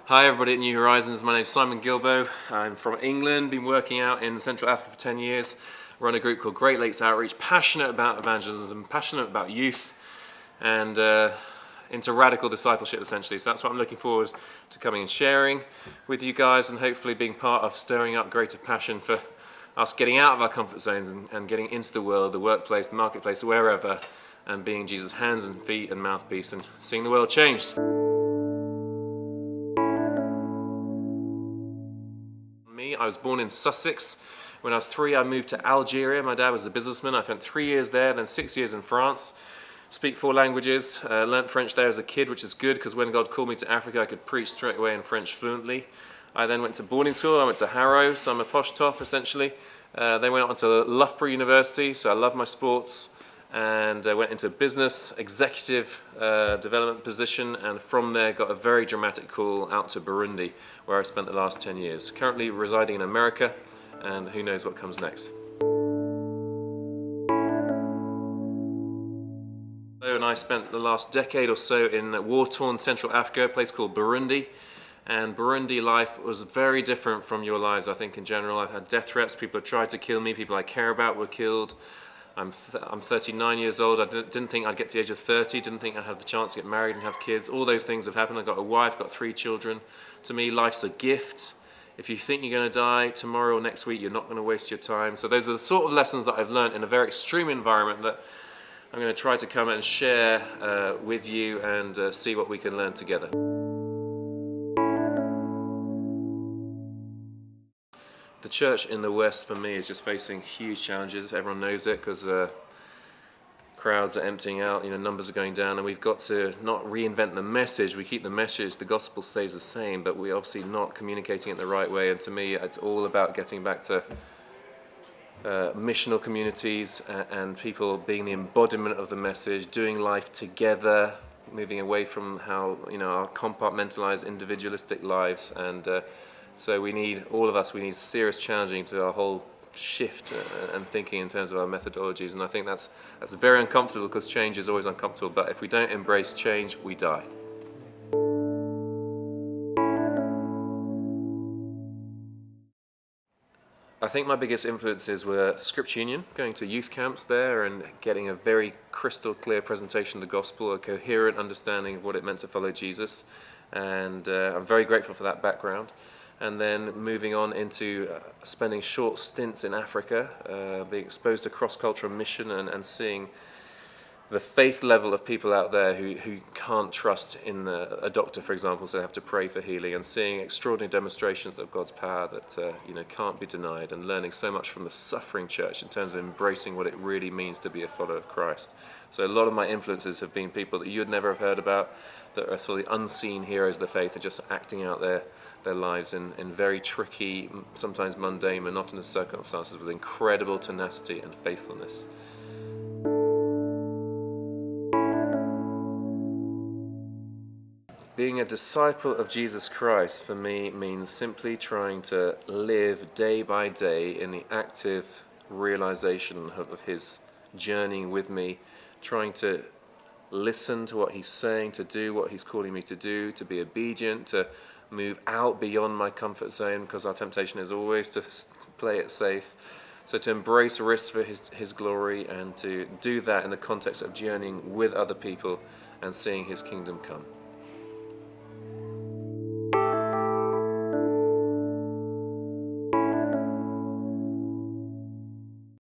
Hi everybody at New Horizons, my name's Simon Guillebaud. I'm from England, been working out in Central Africa for 10 years, run a group called Great Lakes Outreach, passionate about evangelism, passionate about youth, and into radical discipleship essentially. So that's what I'm looking forward to coming and sharing with you guys, and hopefully being part of stirring up greater passion for us getting out of our comfort zones and getting into the world, the workplace, the marketplace, wherever, and being Jesus' hands and feet and mouthpiece and seeing the world changed. I was born in Sussex. When I was 3, I moved to Algeria. My dad was a businessman. I spent 3 years there, then 6 years in France. Speak 4 languages. Learnt French there as a kid, which is good because when God called me to Africa, I could preach straight away in French fluently. I then went to boarding school. I went to Harrow, so I'm a posh toff essentially. Then went on to Loughborough University, so I love my sports. And I went into business, executive development position, and from there got a very dramatic call out to Burundi, where I spent the last 10 years. Currently residing in America, and who knows what comes next. And I spent the last decade or so in war-torn Central Africa, a place called Burundi. And Burundi life was very different from your lives, I think, in general. I've had death threats, people have tried to kill me, people I care about were killed. I'm 39 years old. I didn't think I'd get to the age of 30, didn't think I'd have the chance to get married and have kids. All those things have happened. I've got a wife, got 3 children. To me, life's a gift. If you think you're going to die tomorrow or next week, you're not going to waste your time. So those are the sort of lessons that I've learned in a very extreme environment that I'm going to try to come and share with you and see what we can learn together. The church in the West, for me, is just facing huge challenges. Everyone knows it because crowds are emptying out, numbers are going down, and we've got to not reinvent the message. We keep the message, the gospel stays the same, but we're obviously not communicating it the right way. And to me, it's all about getting back to missional communities and people being the embodiment of the message, doing life together, moving away from how our compartmentalized individualistic lives. And so we need, all of us, we need serious challenging to our whole shift and thinking in terms of our methodologies. And I think that's very uncomfortable because change is always uncomfortable. But if we don't embrace change, we die. I think my biggest influences were Scripture Union, going to youth camps there and getting a very crystal clear presentation of the gospel, a coherent understanding of what it meant to follow Jesus. And I'm very grateful for that background. And then moving on into spending short stints in Africa, being exposed to cross-cultural mission and seeing the faith level of people out there who can't trust in a doctor, for example, so they have to pray for healing, and seeing extraordinary demonstrations of God's power that can't be denied, and learning so much from the suffering church in terms of embracing what it really means to be a follower of Christ. So a lot of my influences have been people that you'd never have heard about, that are sort of the unseen heroes of the faith, are just acting out their lives in very tricky, sometimes mundane, monotonous circumstances with incredible tenacity and faithfulness. Being a disciple of Jesus Christ for me means simply trying to live day by day in the active realization of his journeying with me, trying to listen to what he's saying, to do what he's calling me to do, to be obedient, to move out beyond my comfort zone, because our temptation is always to play it safe. So to embrace risks for his glory, and to do that in the context of journeying with other people and seeing his kingdom come.